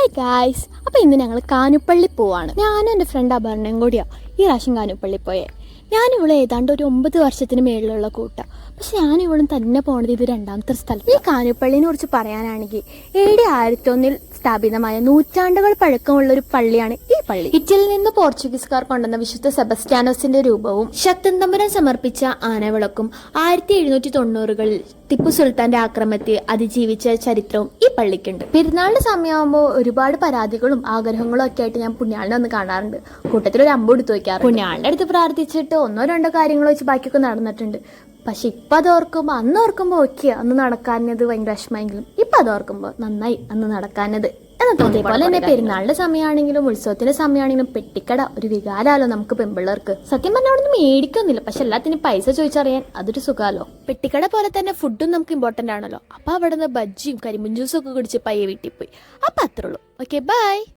Hi guys, അപ്പോൾ ഇന്ന് ഞങ്ങൾ കാനുപ്പള്ളി പോവാണ്. ഞാനും എൻ്റെ ഫ്രണ്ട് അപർണയും കൂടിയാണ് ഈ പ്രാവശ്യം കാനുപ്പള്ളി പോയേ. ഞാനിവിടെ ഏതാണ്ട് ഒരു 9 വർഷത്തിന് മേളിലുള്ള കൂട്ടം. പക്ഷെ ഞാനിവിടെ തന്നെ പോണത് ഇത് രണ്ടാമത്തെ സ്ഥലം. ഈ കാനുപ്പള്ളിനെ കുറിച്ച് പറയാനാണെങ്കിൽ AD 1001 സ്ഥാപിതമായ നൂറ്റാണ്ടുകൾ പഴക്കമുള്ള ഒരു പള്ളിയാണ് ഈ പള്ളി. ഇറ്റലിയിൽ നിന്ന് പോർച്ചുഗീസുകാർ കൊണ്ടുവന്ന വിശുദ്ധ സെബസ്റ്റ്യാനോസിന്റെ രൂപവും ശക്തൻ തമ്പുരാൻ സമർപ്പിച്ച ആനവിളക്കും 1790കളിൽ ടിപ്പു സുൽത്താന്റെ ആക്രമണത്തെ അതിജീവിച്ച ചരിത്രവും ഈ പള്ളിക്കുണ്ട്. പെരുന്നാളിന്റെ സമയമാകുമ്പോൾ ഒരുപാട് പരാതികളും ആഗ്രഹങ്ങളും ഒക്കെ ആയിട്ട് ഞാൻ പുണ്യാളിനെ ഒന്ന് കാണാറുണ്ട്. കൂട്ടത്തിൽ ഒരു അമ്പ് എടുത്ത് വയ്ക്കാറുണ്ട്. പുണ്യാളിന്റെ അടുത്ത് പ്രാർത്ഥിച്ചിട്ട് 1-2 കാര്യങ്ങൾ വെച്ച് ബാക്കിയൊക്കെ നടന്നിട്ടുണ്ട്. പക്ഷെ ഇപ്പം അത് ഓർക്കുമ്പോൾ, അന്ന് ഓർക്കുമ്പോൾ ഓക്കെ അന്ന് നടക്കാനത് ഭയങ്കര വിഷമമെങ്കിലും ഇപ്പം അത് ഓർക്കുമ്പോൾ നന്നായി അന്ന് നടക്കാനത് എന്ന് തോന്നി. അതുപോലെ തന്നെ പെരുന്നാളിന്റെ സമയമാണെങ്കിലും ഉത്സവത്തിന്റെ സമയമാണെങ്കിലും പെട്ടിക്കട ഒരു വികാരമല്ലോ നമുക്ക് പെമ്പിള്ളേർക്ക്. സത്യം പറഞ്ഞാൽ അവിടെ നിന്ന് മേടിക്കൊന്നുമില്ല, പക്ഷെ എല്ലാത്തിനും പൈസ ചോദിച്ചറിയാൻ അതൊരു സുഖമല്ലോ. പെട്ടിക്കട പോലെ തന്നെ ഫുഡും നമുക്ക് ഇമ്പോർട്ടൻ്റ് ആണല്ലോ. അപ്പം അവിടെ നിന്ന് ബജ്ജിയും കരിമ്പും ജ്യൂസും ഒക്കെ കുടിച്ച് പയ്യെ വീട്ടിൽ പോയി. അപ്പം അത്രേ ഉള്ളൂ. Okay, by.